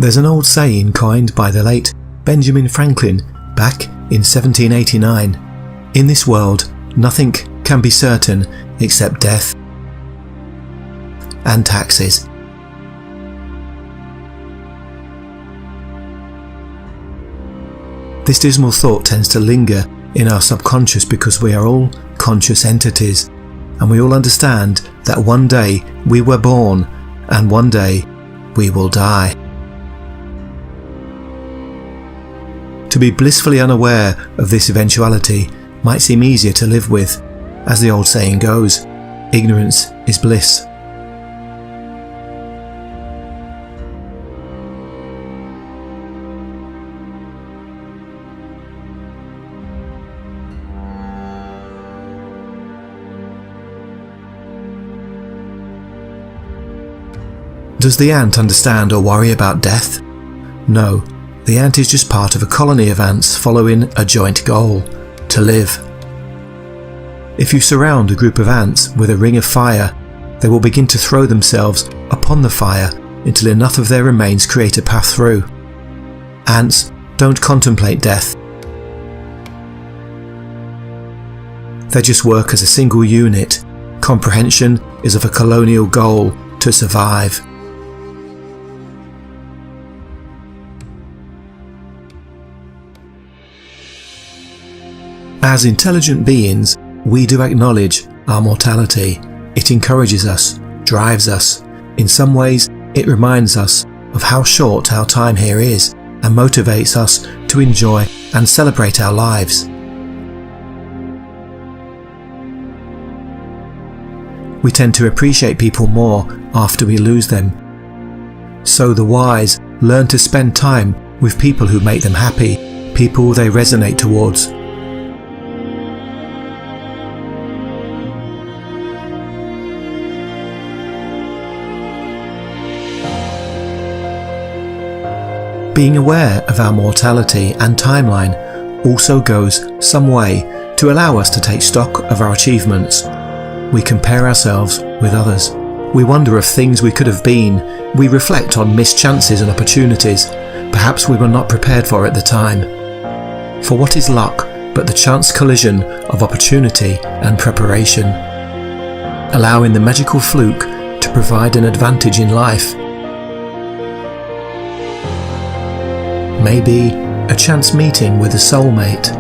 There's an old saying coined by the late Benjamin Franklin back in 1789. In this world, nothing can be certain except death and taxes. This dismal thought tends to linger in our subconscious because we are all conscious entities, and we all understand that one day we were born and one day we will die. To be blissfully unaware of this eventuality might seem easier to live with. As the old saying goes, ignorance is bliss. Does the ant understand or worry about death? No, the ant is just part of a colony of ants following a joint goal: to live. If you surround a group of ants with a ring of fire, they will begin to throw themselves upon the fire until enough of their remains create a path through. Ants don't contemplate death. They just work as a single unit. Comprehension is of a colonial goal: to survive. As intelligent beings, we do acknowledge our mortality. It encourages us, drives us. In some ways, it reminds us of how short our time here is and motivates us to enjoy and celebrate our lives. We tend to appreciate people more after we lose them. So the wise learn to spend time with people who make them happy, people they resonate towards. Being aware of our mortality and timeline also goes some way to allow us to take stock of our achievements. We compare ourselves with others. We wonder of things we could have been. We reflect on missed chances and opportunities perhaps we were not prepared for at the time. For what is luck but the chance collision of opportunity and preparation, allowing the magical fluke to provide an advantage in life? Maybe a chance meeting with a soulmate.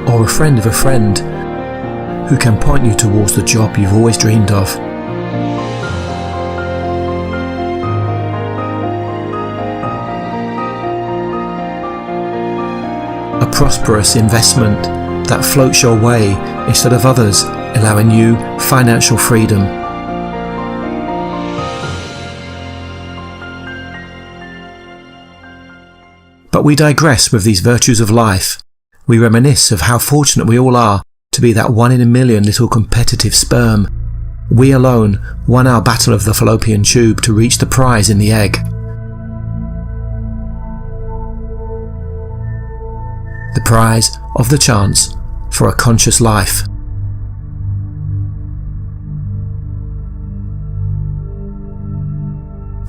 Or a friend of a friend who can point you towards the job you've always dreamed of. A prosperous investment that floats your way instead of others, allowing you financial freedom. But we digress with these virtues of life. We reminisce of how fortunate we all are to be that 1 in a million little competitive sperm. We alone won our battle of the fallopian tube to reach the prize in the egg. The prize of the chance for a conscious life.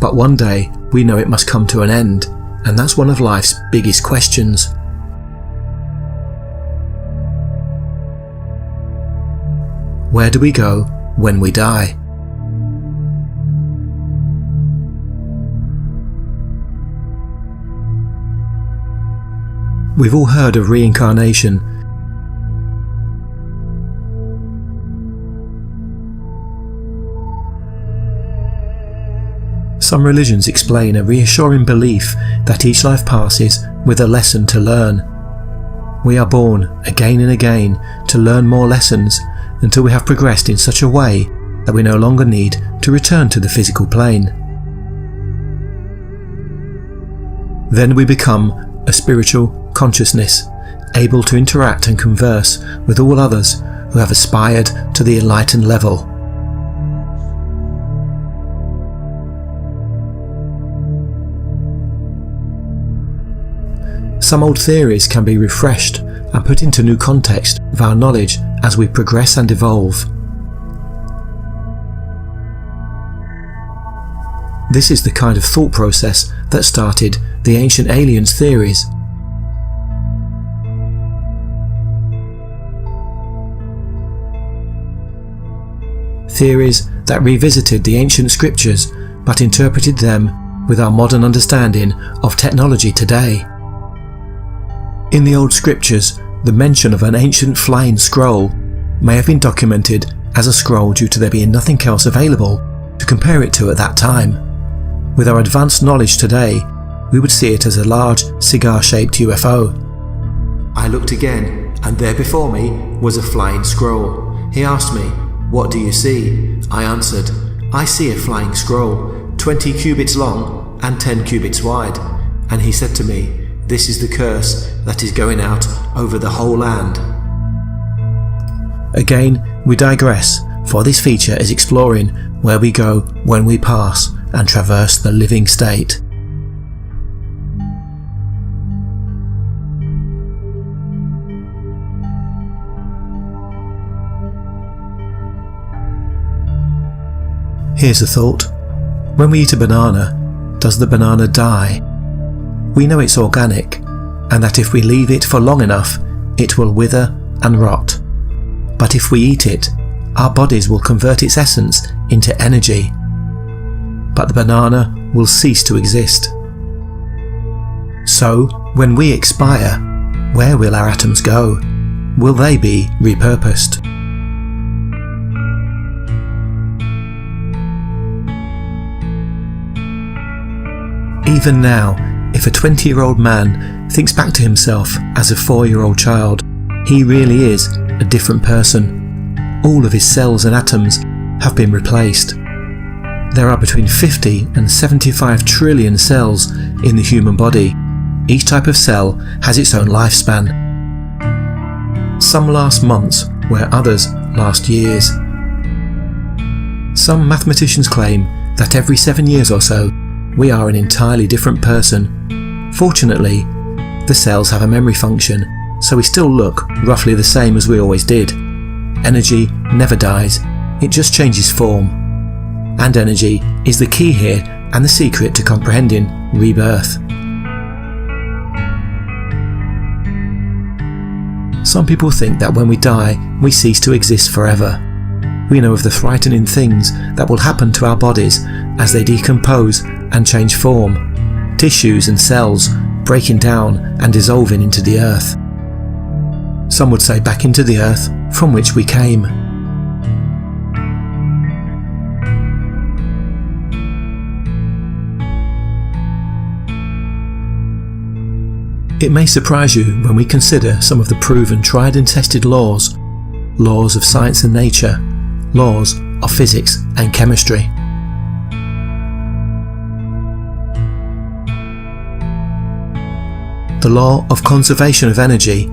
But one day we know it must come to an end, and that's one of life's biggest questions. Where do we go when we die? We've all heard of reincarnation. Some religions explain a reassuring belief that each life passes with a lesson to learn. We are born again and again to learn more lessons until we have progressed in such a way that we no longer need to return to the physical plane. Then we become a spiritual consciousness, able to interact and converse with all others who have aspired to the enlightened level. Some old theories can be refreshed and put into new context of our knowledge as we progress and evolve. This is the kind of thought process that started the ancient aliens theories. Theories that revisited the ancient scriptures but interpreted them with our modern understanding of technology today. In the old scriptures, the mention of an ancient flying scroll may have been documented as a scroll due to there being nothing else available to compare it to at that time. With our advanced knowledge today, we would see it as a large cigar-shaped UFO. I looked again, and there before me was a flying scroll. He asked me, "What do you see?" I answered, "I see a flying scroll, 20 cubits long and 10 cubits wide." And he said to me, "This is the curse that is going out over the whole land." Again, we digress, for this feature is exploring where we go when we pass and traverse the living state. Here's a thought. When we eat a banana, does the banana die? We know it's organic, and that if we leave it for long enough, it will wither and rot. But if we eat it, our bodies will convert its essence into energy. But the banana will cease to exist. So, when we expire, where will our atoms go? Will they be repurposed? Even now, if a 20-year-old man thinks back to himself as a 4-year-old child, he really is a different person. All of his cells and atoms have been replaced. There are between 50 and 75 trillion cells in the human body. Each type of cell has its own lifespan. Some last months, where others last years. Some mathematicians claim that every 7 years or so, we are an entirely different person. Fortunately, the cells have a memory function, so we still look roughly the same as we always did. Energy never dies, it just changes form. And energy is the key here and the secret to comprehending rebirth. Some people think that when we die, we cease to exist forever. We know of the frightening things that will happen to our bodies as they decompose and change form, tissues and cells breaking down and dissolving into the earth. Some would say back into the earth from which we came. It may surprise you when we consider some of the proven, tried and tested laws of science and nature, laws of physics and chemistry. The law of conservation of energy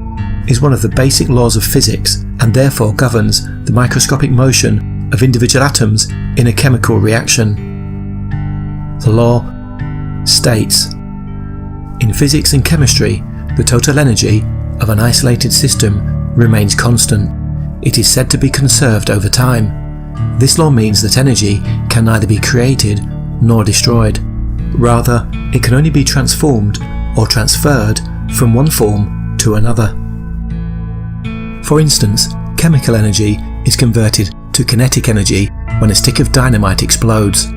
is one of the basic laws of physics and therefore governs the microscopic motion of individual atoms in a chemical reaction. The law states, in physics and chemistry, the total energy of an isolated system remains constant. It is said to be conserved over time. This law means that energy can neither be created nor destroyed. Rather, it can only be transformed or transferred from one form to another. For instance, chemical energy is converted to kinetic energy when a stick of dynamite explodes.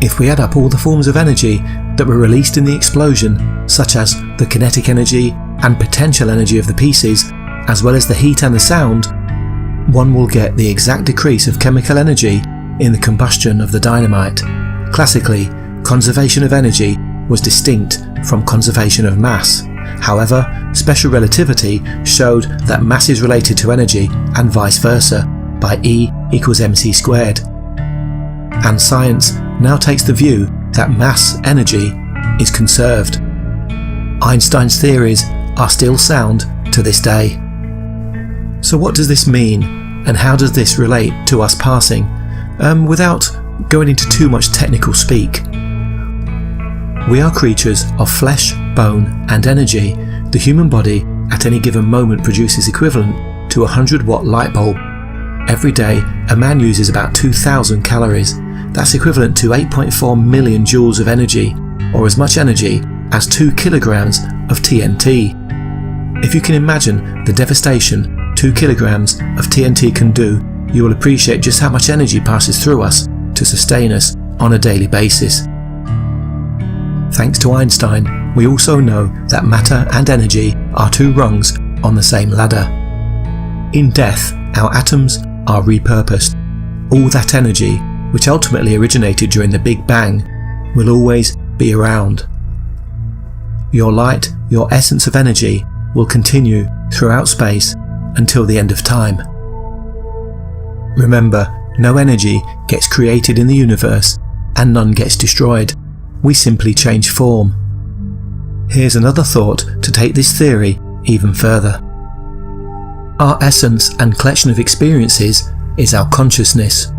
If we add up all the forms of energy that were released in the explosion, such as the kinetic energy and potential energy of the pieces, as well as the heat and the sound, one will get the exact decrease of chemical energy in the combustion of the dynamite. Classically, conservation of energy was distinct from conservation of mass. However, special relativity showed that mass is related to energy and vice versa by E equals mc squared. And science now takes the view that mass energy is conserved. Einstein's theories are still sound to this day. So what does this mean, and how does this relate to us passing? Without going into too much technical speak. We are creatures of flesh, bone and energy. The human body at any given moment produces equivalent to a 100-watt light bulb. Every day, a man uses about 2,000 calories. That's equivalent to 8.4 million joules of energy, or as much energy as 2 kilograms of TNT. If you can imagine the devastation 2 kilograms of TNT can do, you will appreciate just how much energy passes through us to sustain us on a daily basis. Thanks to Einstein, we also know that matter and energy are 2 rungs on the same ladder. In death, our atoms are repurposed. All that energy, which ultimately originated during the Big Bang, will always be around. Your light, your essence of energy, will continue throughout space until the end of time. Remember, no energy gets created in the universe and none gets destroyed. We simply change form. Here's another thought to take this theory even further. Our essence and collection of experiences is our consciousness.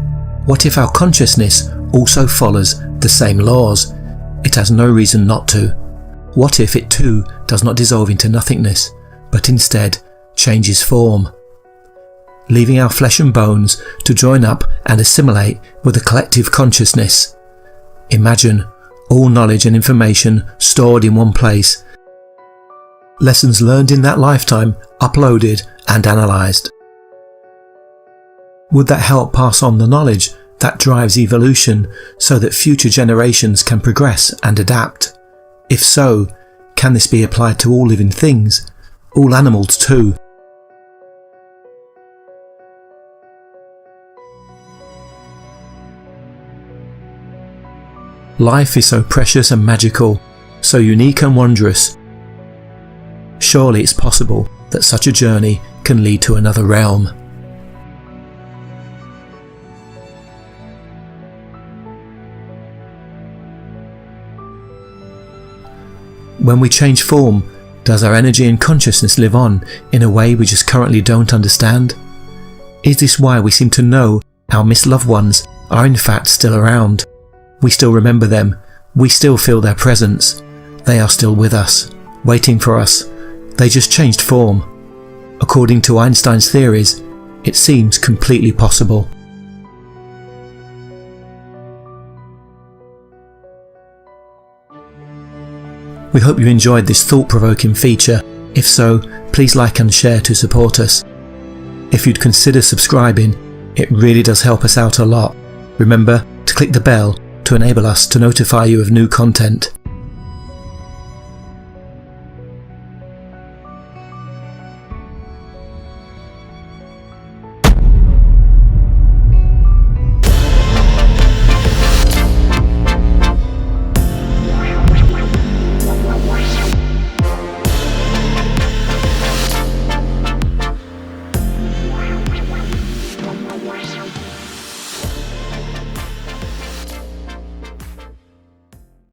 What if our consciousness also follows the same laws? It has no reason not to. What if it too does not dissolve into nothingness, but instead changes form, leaving our flesh and bones to join up and assimilate with the collective consciousness? Imagine all knowledge and information stored in one place. Lessons learned in that lifetime uploaded and analysed. Would that help pass on the knowledge that drives evolution so that future generations can progress and adapt? If so, can this be applied to all living things, all animals too? Life is so precious and magical, so unique and wondrous. Surely it's possible that such a journey can lead to another realm. When we change form, does our energy and consciousness live on in a way we just currently don't understand? Is this why we seem to know our missed loved ones are in fact still around? We still remember them, we still feel their presence. They are still with us, waiting for us. They just changed form. According to Einstein's theories, it seems completely possible. We hope you enjoyed this thought-provoking feature. If so, please like and share to support us. If you'd consider subscribing, it really does help us out a lot. Remember to click the bell to enable us to notify you of new content.